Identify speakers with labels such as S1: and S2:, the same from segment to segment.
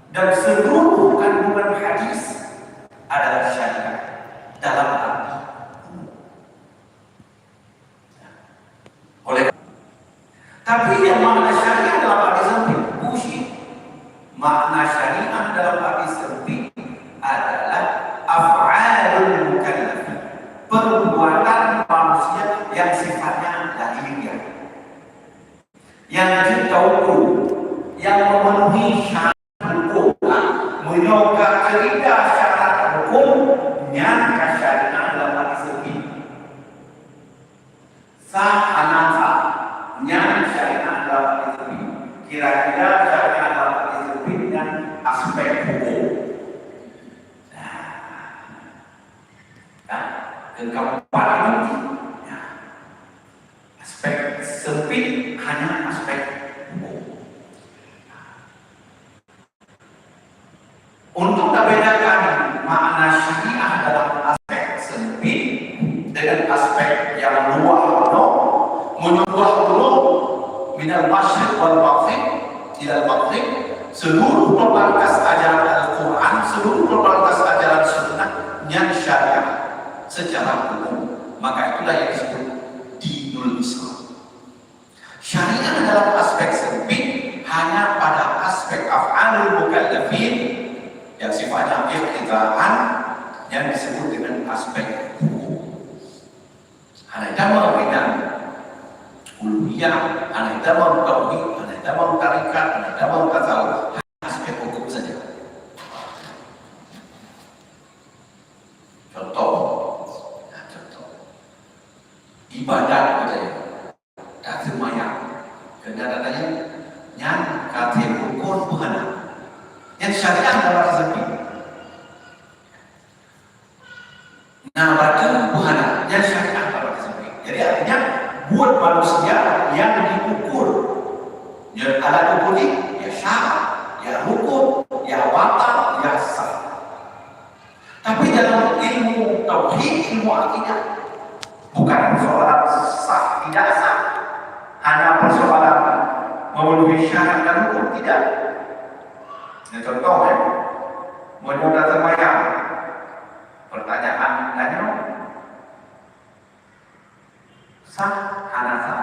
S1: Dan seluruh kandungan hadis adalah syariat dalam arti oleh. Tapi yang makna syariat dalam arti sempit bullshit. Makna syariat dalam arti sempit adalah af'alul mukallaf, perbuatan manusia yang sifatnya lahiriah, yang ditauku, yang memenuhi syarat hukum, menyoga cerita syarat hukum, nyangka syariat dalam arti sempit. Sah nyang syariat dalam arti sempit. Kira-kira syariat dalam arti sempit dan aspek hukum. Keempat ini aspek sempit hanya aspek hukum. Untuk membedakan makna syariah dalam aspek sempit dengan aspek yang luas, menurut dulu minal masyriq wal maghrib ila maghrib, seluruh pembangkas ajaran Al-Quran, seluruh pembangkas ajaran sunnah yang syariah secara umum, maka itulah yang disebut dinul Islam. Syariah dalam aspek sempit hanya pada aspek af'alul mukallafin yang sifatnya iqtidaan, yang disebut dengan aspek hukum. Hanya damang bidang uluhiyah, hanya damang tauhid, hanya damang tarikat, hanya damang tasawuf, aspek hukum saja. Contoh ibadat katanya, kata mayat, kena katanya yang kata rukun buhana, yang syariah dalam rezeki. Nah, batu buhana, yang syariah dalam rezeki. Jadi artinya buat manusia yang diukur, yang alat ukur ini, ya syarat, ya hukum, ya watak, ya sah. Tapi dalam ilmu tauhid, ilmu akidah, bukan persoalan sah tidak sah, hanya persoalan memenuhi syarat dan hukum, tidak. Ini contoh ya, menyoda sembahyang, pertanyaan tanya sah hana sah,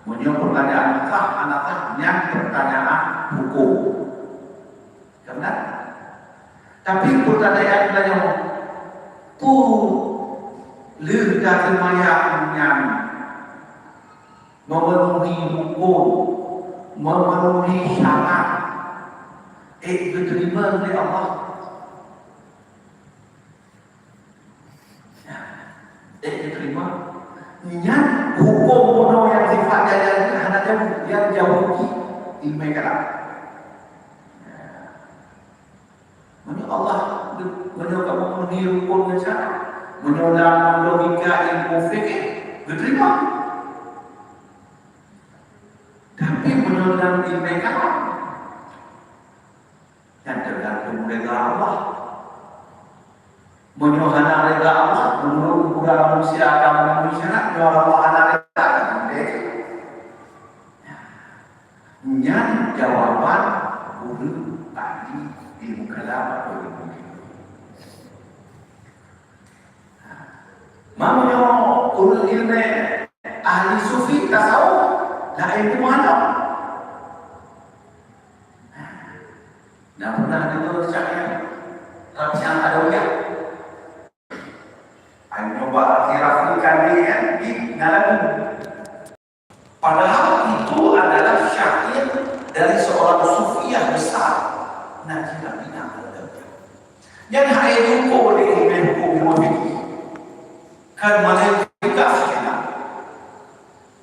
S1: menyoda pertanyaan sah hana sah, yang pertanyaan hukum, benar. Tapi pertanyaan tanya tu lidah sembahyang yang memenuhi hukum, memenuhi syarat, diterima oleh Allah. Diterima. Yang hukum mono yang sifatnya yang jauh di mereka. Mana Allah menyoba memenuhi hukum dan syarat, menyoba logika ilmu fikih, diterima. Tapi menyoba di mereka yang tergantung reda Allah, menyohana reda Allah, menurut ukuran manusia akan memenuhi syarat, menyohana reda akan mereka. Yang jawaban guru tadi ilmu kalam atau ilmu mamanya ulul ilmu ahli sufi tasawuf dah ilmu mana? Nah, pernah dengar saya yang ada ya, saya coba rafikan dia di dalam. Padahal itu adalah syair dari seorang sufiah besar, Najib bin Abdul. Yang hari itu boleh hukum fikih kan mana kita sekitar,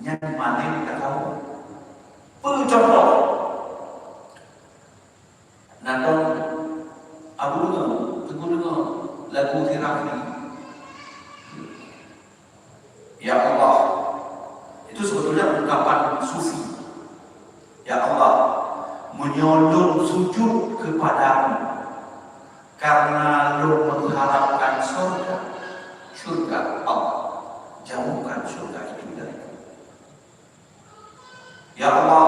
S1: yang mana kita tahu. Contoh, nonton Abu dengar lagu terapi. Ya Allah, itu sebetulnya ungkapan sufi. Ya Allah, menyolong sujud kepadamu karena lu mengharapkan surga Allah, jauhkan surga itu dariku. Ya Allah,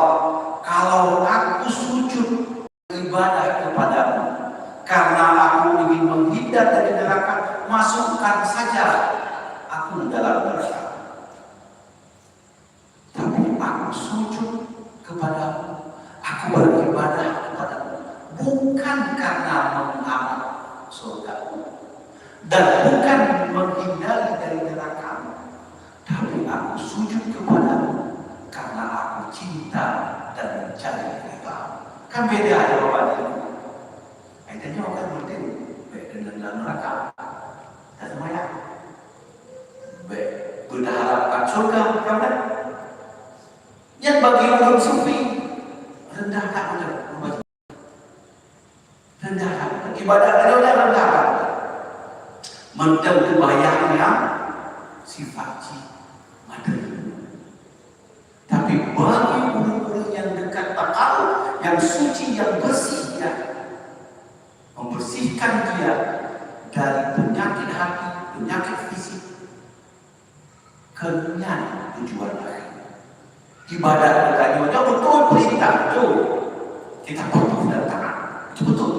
S1: kalau aku sujud beribadah kepadamu. Karena aku ingin menghindar dari neraka, masukkan saja aku dalam neraka. Tapi aku sujud kepadamu, aku beribadah kepadamu, bukan karena mengambil surgamu dan bukan menghindari dari neraka, tapi aku sujud kepadamu karena aku cinta dan mencari ridhamu. Kan beda jawabannya. Akhirnya orang mungkin baik dengan neraka dan maya, baik berharapkan surga, kan? Yang bagi orang sufi rendahkan udah, rendahkan ibadah udah rendahkan. Mentang bayangnya sifat materi. Tapi bagi orang-orang yang dekat takal, yang suci, yang bersih, ya, membersihkan dia dari penyakit hati, penyakit fisik, kenyang tujuan akhir. Ibadah kita betul perintah itu kita patuh dan taat, itu betul.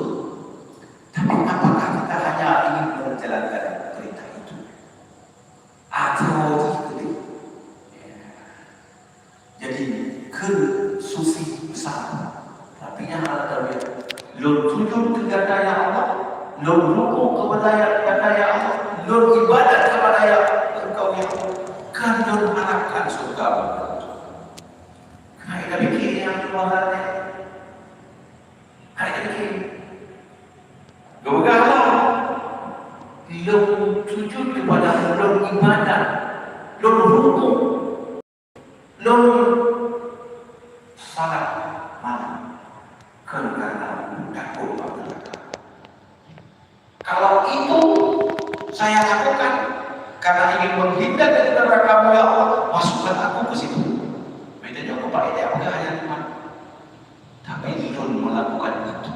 S1: Tapi apakah kita hanya ingin menjalankan perintah itu atau tidak? Jadi suci besar. Tapi yang ada dia, lo sujud kepada ya Allah, lo rukuk kepada ya Allah, lo ibadat kepada ya Engkau ya Allah, kan lo harapkan surga. Ada bikin yang keluarannya, ada bikin. Gawagalah, lo sujud kepada lo ibadat, lo rukuk, lo salat malam, karena takut pada neraka. Kalau itu saya lakukan karena ingin menghindar dari neraka-Mu ya Allah, masukkan aku ke situ. Bedanya apa ya? Bukan hanya iman, tapi pun melakukan itu.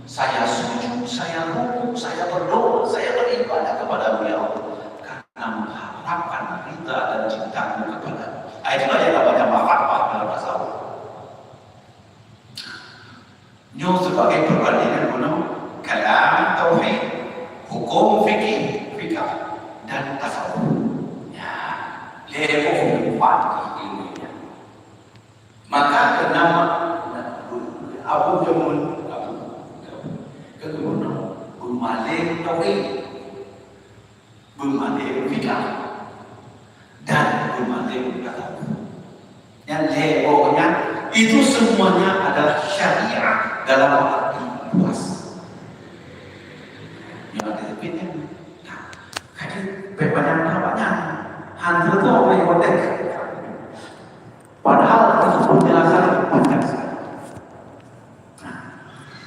S1: Saya sujud, saya rukuk, saya berdoa, saya beribadah kepada-Mu ya Allah, karena mengharapkan ridha dan cinta-Mu kepada-Mu. Itulah yang namanya mahabbah dalam bahasa Allah. Ini sebagai perbandingan guna kalam tauhid, hukum fikih, dan tasawuf. Ya, level 4 ilmunya. Maka kenapa Abu Jamun kemudian bermalin tauhid, bermalin fikih, dan bermalin tasawuf. Yang levelnya itu semuanya adalah syariah dalam arti luas. Yang disebutnya, kaji banyak hantu itu apa yang kotek. Padahal itu penjelasan panjang sekali.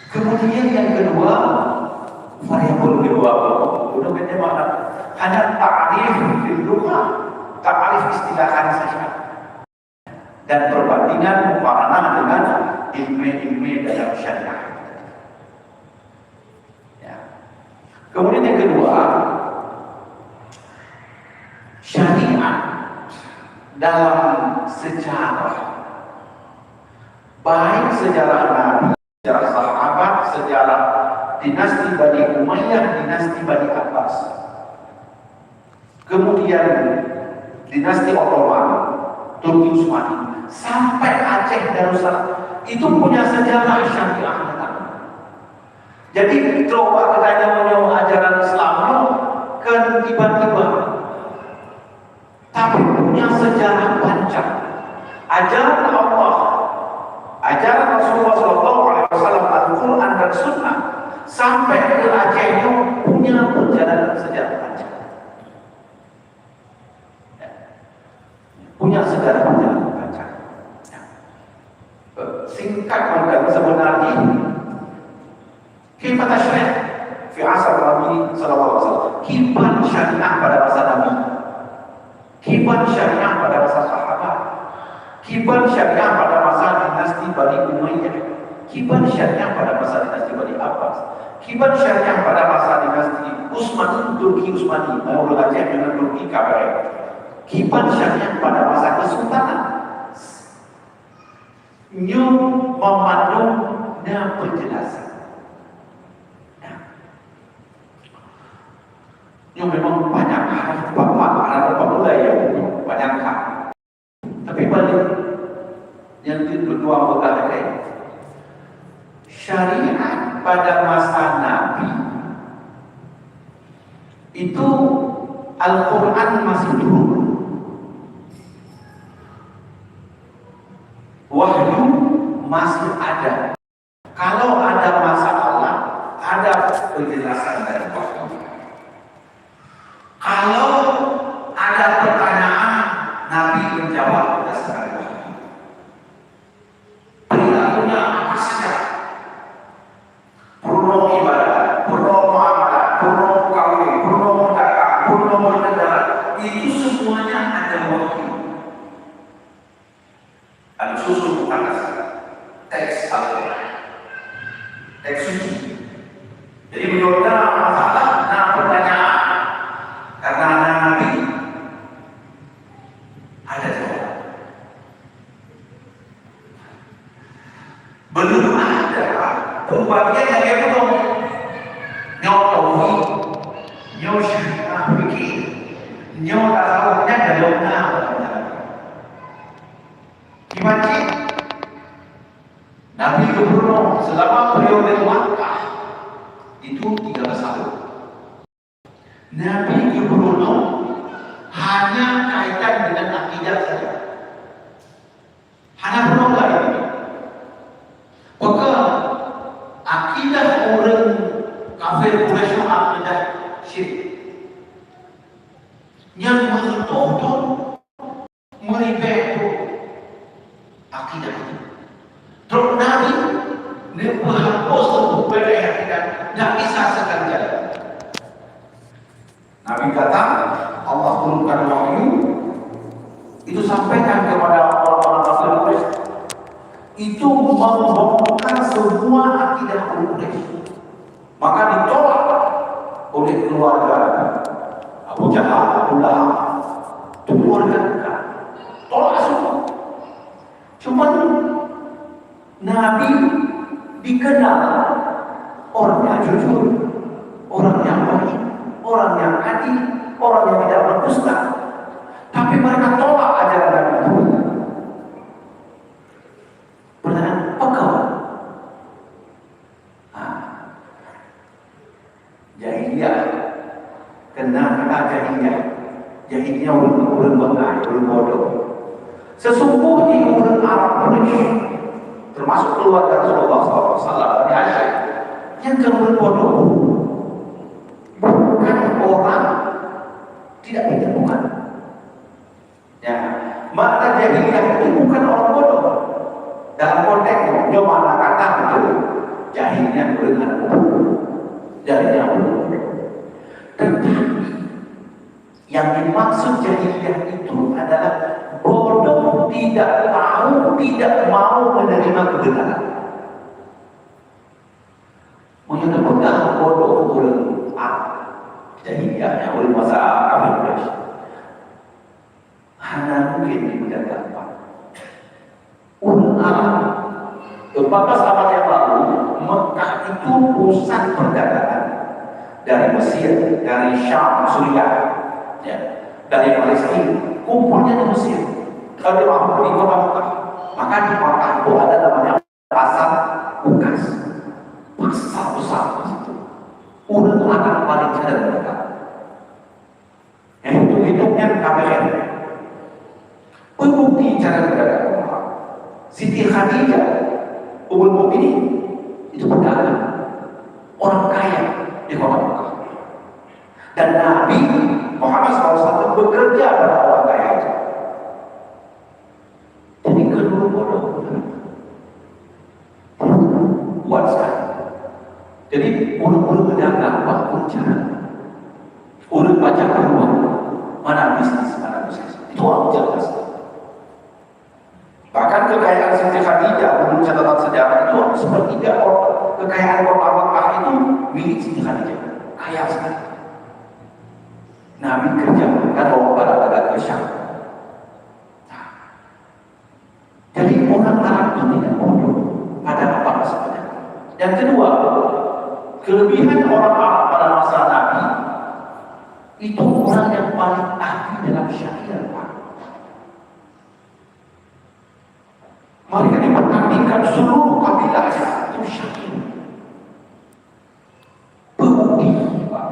S1: Kemudian yang kedua, variabel kedua, itu bagaimana? Hanya ta'arif fil lughah, ta'arif istilahan saja. Dan perbandingan muqaranah dengan ilmu-ilmu dalam syariah. Ya. Kemudian yang kedua, syariat dalam sejarah, baik sejarah Nabi, sejarah sahabat, sejarah dinasti Bani Umayyah, dinasti Bani Abbas, kemudian dinasti Ottoman, Turki Utsmani, sampai Aceh Darussalam, itu punya sejarah syariah. Jadi coba katanya mau ajaran Islam kan tiba-tiba, tapi punya sejarah panjang. Ajaran Allah, ajaran Rasulullah SAW, Al-Quran dan Sunnah sampai ke Aceh itu punya perjalanan sejarah panjang. Punya sejarah panjang. Singkat maka sebenarnya kita tasyrih fi asar Nabi sallallahu alaihi wasallam, kiban syariah pada masa Nabi, kiban syariah pada masa sahabat, kiban syariah pada masa dinasti Bani Umayyah, kiban syariah pada masa dinasti Bani Abbas, kiban syariah pada masa dinasti Utsmani, Turki Utsmani, Maulah Aceh dengan Turki KBR, kiban syariah pada masa kesultanan. New memandu dan penjelasan. Yang memang banyak hal bapak anak bapak yang banyak hal. Tapi balik yang kedua berkata syariat pada masa Nabi itu Al-Quran masih turun, wahyu masih ada. Kalau ada masalah, ada penjelasan dari wahyu. Kalau ada pertanyaan, Nabi menjawab berdasarkan wahyu. Perilakunya apa saja? Purno ibadah, purno muamalah, purno kawin, purno dagang, purno bernegara, itu semuanya ada wahyu. Ada susu bukan teks Al-Quran, teks suci. Jadi menurutnya masalah, nah pertanyaan karena Nabi ada jawab. Belum ada pembagian yang belum nyotohi, nyosyiah fikir, nyotahnya dalamnya. Gimana? Nabi Ibrahim selama periode Makkah itu 13 tahun. Nabi Ibrahim hanya kaitan dengan akidah saja. Hanya belum lain. Maka akidah orang kafir Quraisy akidah syirik. Yang betul-betul meribet akidah itu. Terus Nabi dia menghapus berbeda akidah, tidak bisa sekali. Nabi kata Allah turunkan wahyu itu sampaikan kepada orang-orang kafir Quraisy, itu membongkar semua akidah Quraisy, maka ditolak oleh keluarga Abu Jahal, Abu Lahab, keluarga tolak semua. Cuma Nabi dikenal orang yang jujur, orang yang baik, orang yang adil, orang yang tidak berdusta. Tapi mereka tolak ajaran Nabi itu. Pertanyaan, apa kau? Jahiliyah, kena jahiliyah. Jahiliyah orang bangga, orang bodoh. Sesungguhnya orang Arab Quraisy, termasuk keluarga Rasulullah SAW di Aisyah, yang kemudian bodoh bukan orang tidak pintar, bukan. Ya, makna jahiliyah itu bukan orang bodoh. Dalam konteks dia mana kata itu jahiliyah dengan jahiliyah bodoh. Tetapi yang dimaksud jahiliyah itu adalah bodoh, tidak tahu, tidak mau menerima kebenaran. Mungkin benar bodoh orang Arab jahiliyah, oleh masa kafir Quraisy. Hanya mungkin tidak gampang. Orang Arab 14 abad yang lalu, Mekah itu pusat perdagangan dari Mesir, dari Syam, Suriah, ya, dari Palestina. Kumpulnya di Mesir. Kalau di kota Mekah, maka di Mekah itu ada namanya pasar Ukas, pasar besar di situ. Orang akan paling cerdas mereka. Yang itu hidupnya KPR. Pembukti cara berdagang. Siti Khadijah, Ummul Mukminin itu pedagang, orang kaya di kota Mekah. Dan Nabi Muhammad SAW bekerja pada orang kaya itu. Jadi kedua bodoh kuat sekali. Jadi orang-orang berdagang apapun cara, orang baca peluang, mana bisnis, itu orang jelas. Bahkan kekayaan Siti Khadijah menurut catatan sejarah itu sepertiga kekayaan kota Mekah itu milik Siti Khadijah, kaya sekali. Nabi kerja kan bawa pada ke Syam. Jadi orang Arab itu tidak bodoh pada apa sebenarnya. Yang kedua, kelebihan orang Arab pada masa Nabi Itu orang yang paling ahli dalam syair, Pak. Mereka dipertandingkan seluruh kabilahnya itu syair. Bukti, Pak,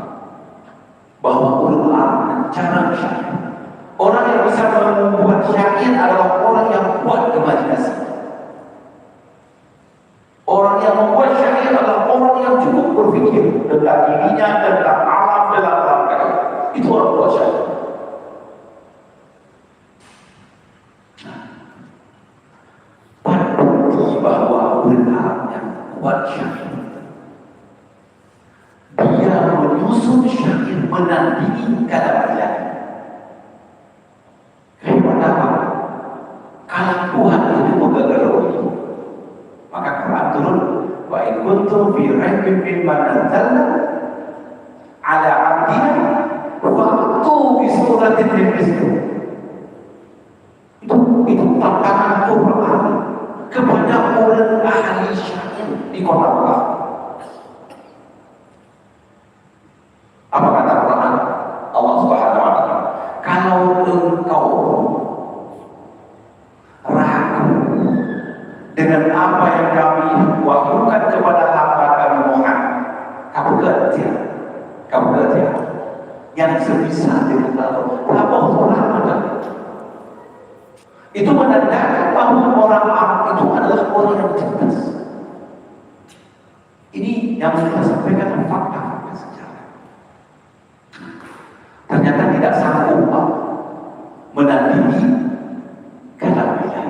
S1: bahwa Quran cara syair. Orang yang bisa membuat syair adalah orang yang kuat imajinasi. Orang yang membuat syair adalah orang yang cukup berpikir tentang dirinya, tentang alam, dalam rangka. Itu orang buat syair. Bukti bahwa benar yang buat syair, dia menyusun syair menandingi kata bayan. Kalau Tuhan itu menggagalkan itu, maka Quran turun. Wa in kuntum fi raibin mimma nazzalna ala 'abdina fa'tu bi suratin min mithlihi. Itu tantangan Quran kepada orang ahli syair di kota Mekah. Apa kata Quran? Allah Subhanahu wa taala, kalau engkau dengan apa yang kami wahyukan kepada hamba kami Muhammad, kamu kerja yang sebisa dengan Allah. Itu menandakan bahwa orang Arab itu adalah orang yang cerdas. Ini yang kita sampaikan fakta sejarah. Ternyata tidak sanggup menandingi kata bayan.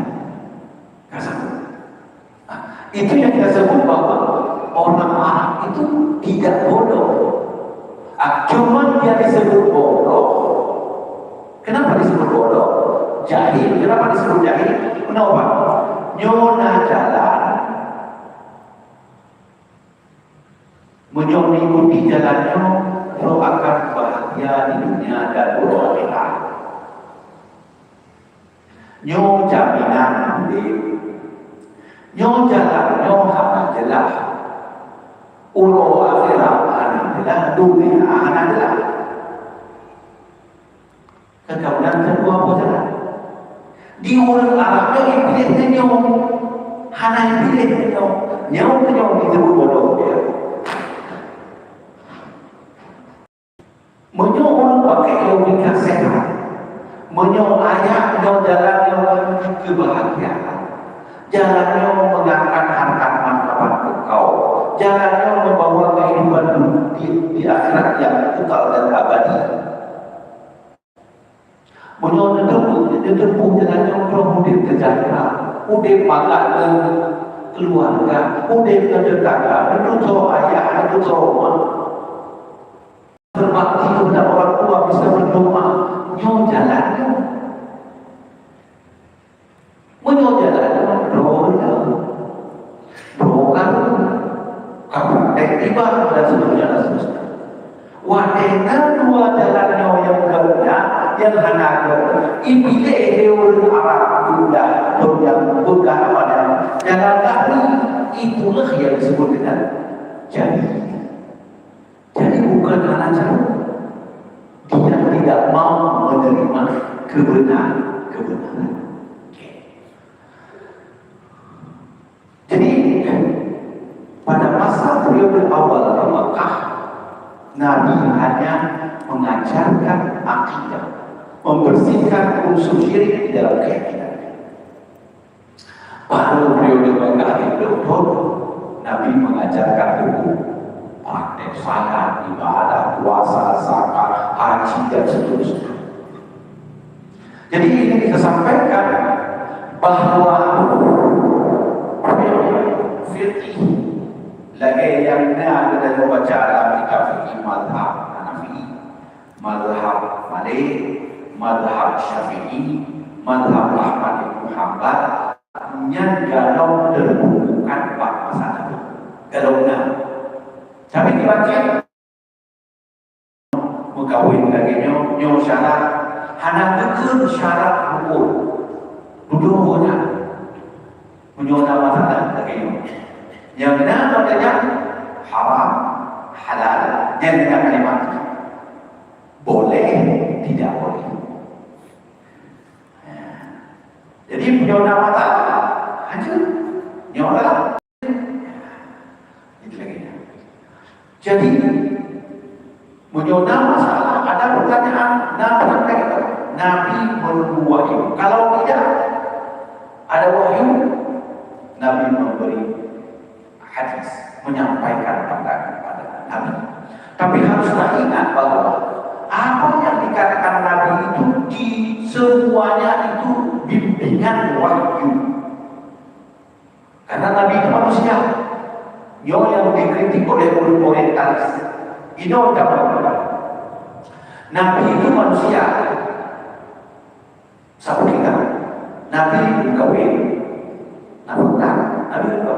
S1: Itu yang kita sebut bahwa orang Arab itu tidak bodoh. Cuma dia disebut bodoh. Kenapa disebut bodoh? Jahil. Kenapa disebut jahil? Kenapa? Nyona jalan, mengikuti jalannya, lo akan bahagia di dunia dan akhirat. Nyo jaminan nyo jalan nyo hana jelah, ulo akhirat hana jelah, dunia hana jelah. Kemudian kedua apa jalan? Di orang Arabnya dipilih nyo, hana dipilih nyo disebut bodoh dia. Menyo orang pakai logika sehat, menyo ayat nyo jalan nyo kebahagiaan. Jalannya mengangkat harkat martabat kekal, jalannya membawa kehidupan di akhirat yang kekal dan abadi. Menyono dendemu jalannya untuk mudik ke jannah, mudik makan keluarga, mudik ke tetangga, menuju ayah, menuju rumah. Berbakti kepada orang tua, bisa berdoa, nyo jalannya. Menyo jalannya. Tiba dan seterusnya. Wadena dua jalannya yang berbeda, yang hanaga. Ipilih hewan Arab Buddha, yang Buddha pada jalan kami itulah yang disebut dengan jadi. Jadi bukan hanya cara dia tidak mau menerima kebenaran. Jadi pada masa periode awal di Mekah, Nabi hanya mengajarkan akidah, membersihkan unsur syirik di dalam keyakinan. Baru periode Mekah itu Nabi mengajarkan hukum, praktek salat, ibadah, puasa, zakat, haji dan seterusnya. Jadi ini kita sampaikan bahwa fikih lagi yang ada dalam baca dalam kitab fikih mazhab Hanafi, mazhab Malik, mazhab Syafi'i, mazhab Ahmad bin Hanbal yang galau terbukukan pak masalah galaunya. Tapi dibaca mengkawin lagi nyo syarat hana kekun syarat hukum duduknya menyona masalah lagi yang benar adanya haram halal yang dengan kalimat boleh nyona mata hancur, nyona itu lagi. Jadi menyona masalah ada pertanyaan Nabi menunggu wahyu. Kalau tidak ada wahyu, Nabi memberi hadis, menyampaikan pandangan pada Nabi. Tapi haruslah ingat bahwa apa yang dikatakan Nabi itu di semuanya itu bimbingan wahyu. Karena Nabi itu manusia, yang dikritik oleh orientalis. Ini orang Nabi itu manusia, sama kita. Nabi itu kawin, Nabi itu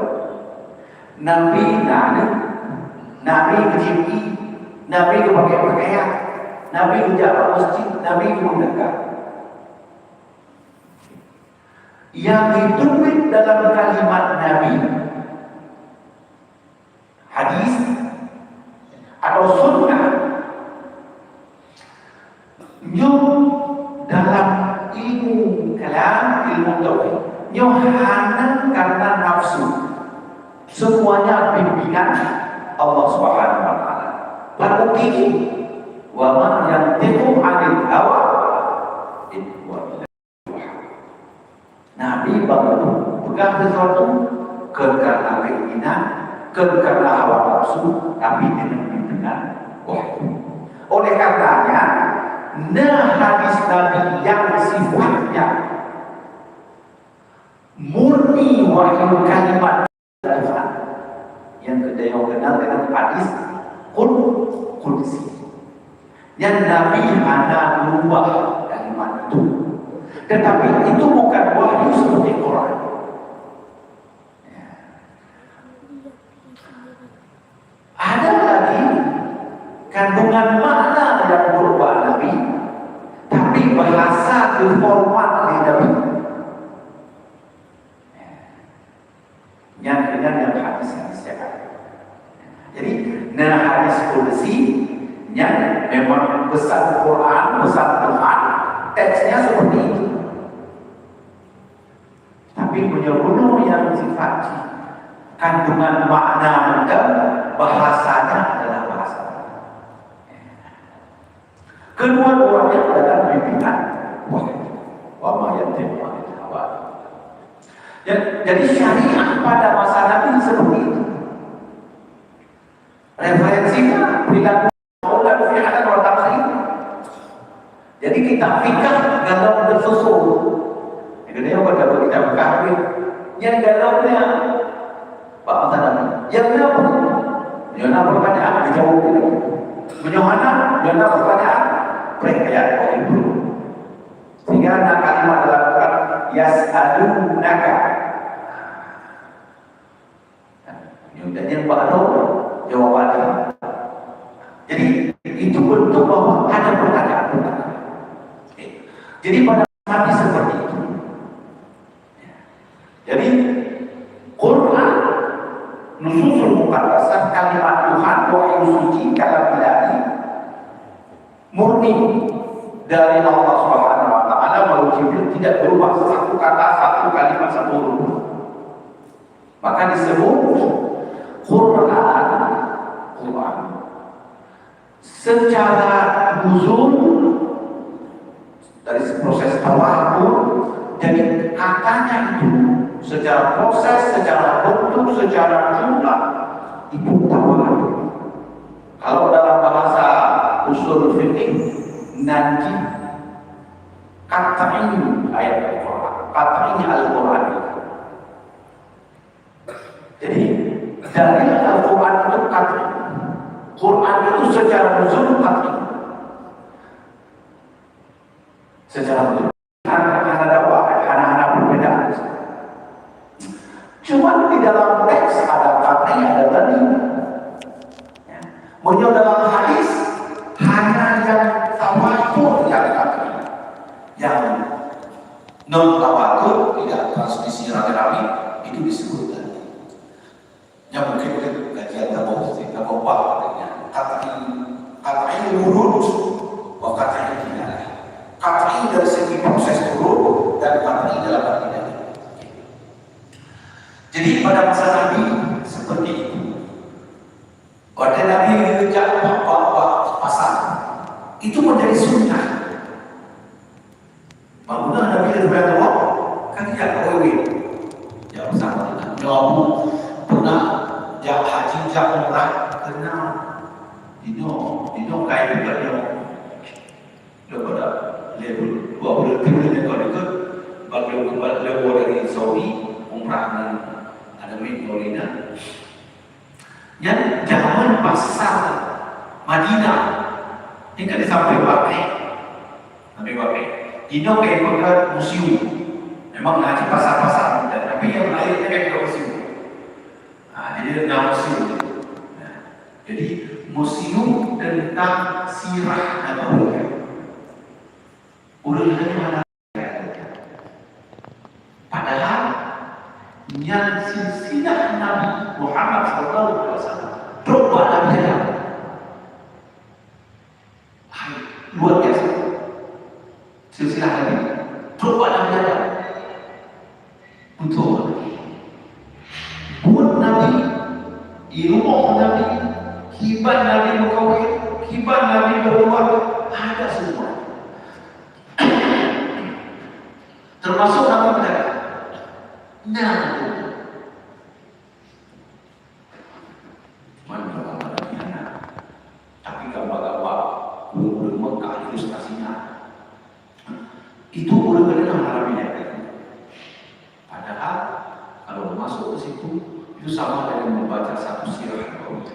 S1: Nabi nani, Nabi kecil, Nabi pakai pakaian, Nabi jaga masjid, Nabi mendekat. Yang ditulis dalam kalimat Nabi, hadis atau sunnah, dalam ilmu kalam, ilmu tauhid, hanya karena nafsu. Semuanya bimbingan Allah Subhanahu wa taala. Lalu wa man yantiqu 'anil hawa in huwa illa wahy. Nabi baru pegang sesuatu karena keinginan, karena hawa nafsu, tapi dengan bimbingan wahyu. Oleh karenanya, hadis Nabi yang sifatnya murni wahyu kalimat Tuhan, yang kita kenal dengan hadis qudsi, yang Nabi hanya merubah kalimat itu, tetapi itu bukan wahyu seperti Quran. Ada lagi kandungan makna yang berubah Nabi, tapi bahasa format di Nabi. Yang hadis-hadis yang ada. Jadi, hadis qudsi yang memang pesan Quran, pesan Tuhan, teksnya seperti itu. Tapi menyeluruh yang sifatnya kandungan makna dan bahasanya adalah bahasa. Kedua-duanya adalah bimbingan wahyu. Wa ma yantiqu 'anil hawa. Jadi syariat pada masa Nabi seperti itu. Referensinya perilaku dan fi'lan wa tafsir. Jadi kita fikah galau bersusun. Ini pada kita fikah yang galaunya Pak Nabi. Yang apa? Yang pertanyaan dijawab tidak. Menyohana, yang pertanyaan perayaan oleh guru. Sehingga ada kalimat dalam Quran yas'alunaka. Yang baru jawabannya. Jadi itu bentuk bahwa ada pertanyaan. Jadi pada Nabi seperti itu. Jadi Quran nususul muqaddasah, kalimat Tuhan, wahyu suci, kalam ilahi murni dari Allah Subhanahu wa taala, melalui Jibril, tidak berubah satu kata, satu kalimat, satu huruf. Maka disebut Quran secara nuzul dari proses tawakkul, jadi katanya itu secara proses, secara bentuk, secara jumlah itu tawakkul. Kalau dalam bahasa usul fikih nanti katanya ayat Al-Quran, katanya Al-Quran. Jadi dari Al-Quran itu katanya, Quran itu secara nuzul katanya, secara nuzul ada perbedaan. Cuma di dalam teks ada katanya, ada tadi. Menurut dalam hadis hanya yang tawatur yang katanya, yang non tawatur tidak transmisi rame-rame itu disebut tadi. Yang mungkin kajian tabok katanya, katanya urut, katanya tidak. Katanya dari segi proses turun dan katanya dalam arti. boleh sunnah. Bangunan Nabi Ibrahim Allah kan tidak kawin. Ya bersama dengan nyawa pernah jak haji jak umrah kenal. Dino kaya juga dia. Daripada level 20 tahun kalau ikut bagi level dari Saudi umrah dan ada Medina. Yang zaman pasar Madinah ini kan sampai pakai Dino kayak pegang museum. Memang ngaji pasar-pasar muda, tapi yang lainnya kayak museum. Jadi nama museum. Jadi museum tentang sirah Nabawi. Udah mana? Padahal yang silsilah Nabi Muhammad SAW coba Nabi luar biasa. Silsilah Nabi coba Nabi betul. Buat Nabi, ilmu Nabi, hibah Nabi berkawin, hibah Nabi berbuat, ada semua. Termasuk Nabi berkata, tapi gambar-gambar guru-guru Mekah ilustrasinya itu guru-guru Arabinya. Padahal kalau masuk ke situ itu sama dengan membaca satu sirah Nabawi.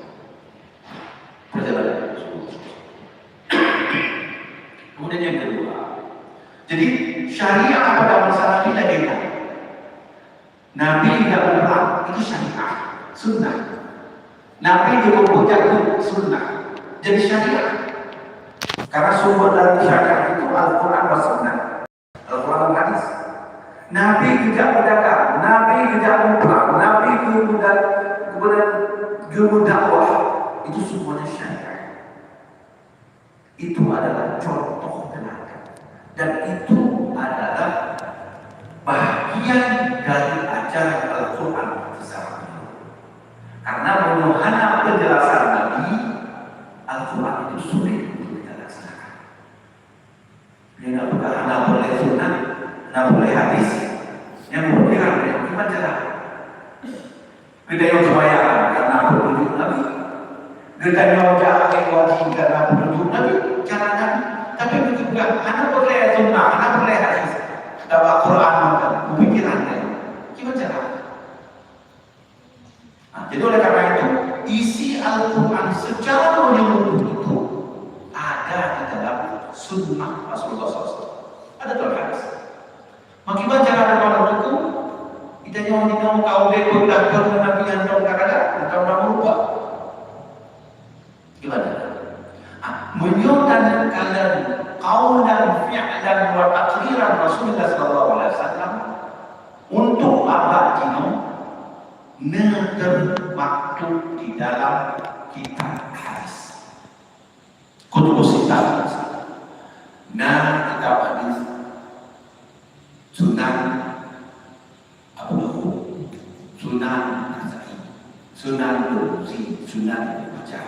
S1: Perjalanan kemudian yang kedua, jadi syariah pada masalah ini bagaimana? Nabi tidak berperang itu syariah, sunnah. Nabi juga berjaga sunnah, jadi syariah. Karena sumber dari syariah itu Al-Quran dan Sunnah, Al-Quran dan Hadis. Nabi tidak berdagang, Nabi tidak berperang, Nabi kemudian dakwah, itu semuanya syariah. Itu adalah contoh teladan, dan itu adalah bagian dari ajaran Al-Quran secara umum. Karena menuhana penjelasan Nabi, Al-Quran itu sulit untuk kita laksanakan. Dia tidak boleh sunnah, tidak boleh hadis, yang boleh yang gimana cara? Kita yang sembahyang karena petunjuk Nabi, kita yang jahat wajib karena petunjuk Nabi, cara Nabi. Tapi juga, anak boleh sunnah, anak boleh hadis. Dalam Al-Quran pemikirannya gimana cara? Jadi oleh karena itu isi Al-Quran secara menyeluruh itu ada di dalam sunnah Rasulullah SAW. Ada dalam hadis. Bagaimana cara dalam itu? Kita jangan kau dekor dan kau Nabi yang kau katakan atau nama lupa. Gimana? Menyatakan kalian qaulan fi'lan wa taqriran Rasulullah sallallahu alaihi wasallam untuk abad Cina termaktub di dalam kitab hadis. Kutubus sittah. Kitab hadis Sunan Abu Dawud, Sunan Nasa'i, Sunan Tirmidzi, Sunan Ibnu Majah,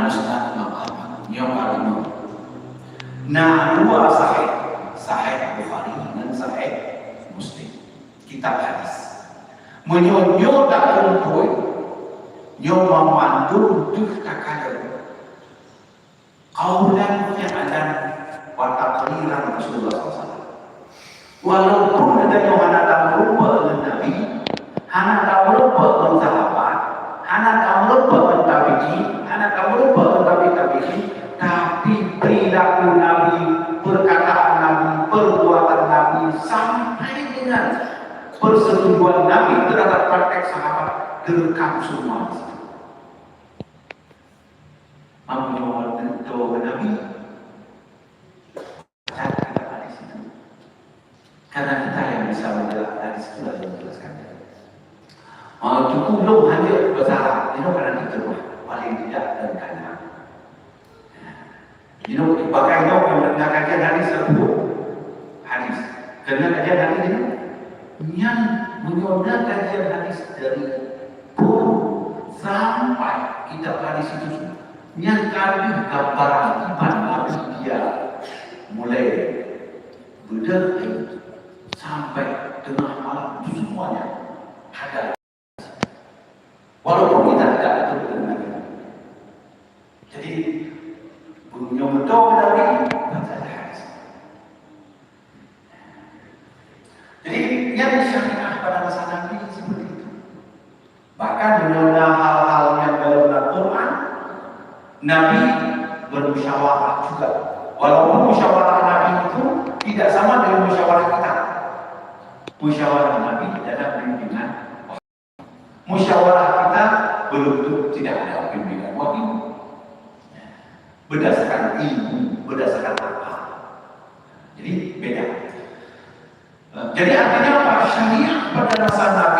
S1: Musnad Imam Ahmad, Imam dua sahih Bukhari dan sahih Muslim, kitab hadis. Menyonyo tak kumpul, nyo memandu tuh tak ada. Kaulan fi'lan wa taqriran Rasulullah SAW. Walaupun ada yang hana tak lupa dengan Nabi, hana tak lupa dengan sahabat, hana tak lupa dengan tabi'in, hana tak lupa dengan tabi'in, tapi perilaku Nabi, perkataan Nabi, perbuatan Nabi sampai dengan persetujuan Nabi terhadap praktek sahabat direkam semua. Menyoal doa Nabi, catat hadis itu. Karena kita yang bisa menjelaskan hadis itu dan menjelaskannya. Cukup belum hanya bersalah, itu karena itu paling tidak dan karena. Bahkan yang kajian hadis tersebut hadis, karena kajian hadis itu yang menyoal kajian hadis dari pun sampai kitab hadis itu yang kali gambaran iman Nabi dia mulai berdiri sampai tengah malam itu semuanya ada. Walaupun kita tidak ada dengan Nabi. Jadi bunyinya betul Nabi baca hadis. Jadi yang syariah pada masa Nabi seperti itu. Bahkan mengenai hal-hal yang dalam Al-Quran, Nabi bermusyawarah juga. Walaupun musyawarah Nabi itu tidak sama dengan musyawarah kita. Musyawarah Nabi adalah bimbingan. Musyawarah kita belum tentu tidak ada bimbingan wahyu. Berdasarkan ilmu, berdasarkan apa? Jadi beda. Jadi artinya apa? Syariah pada masa Nabi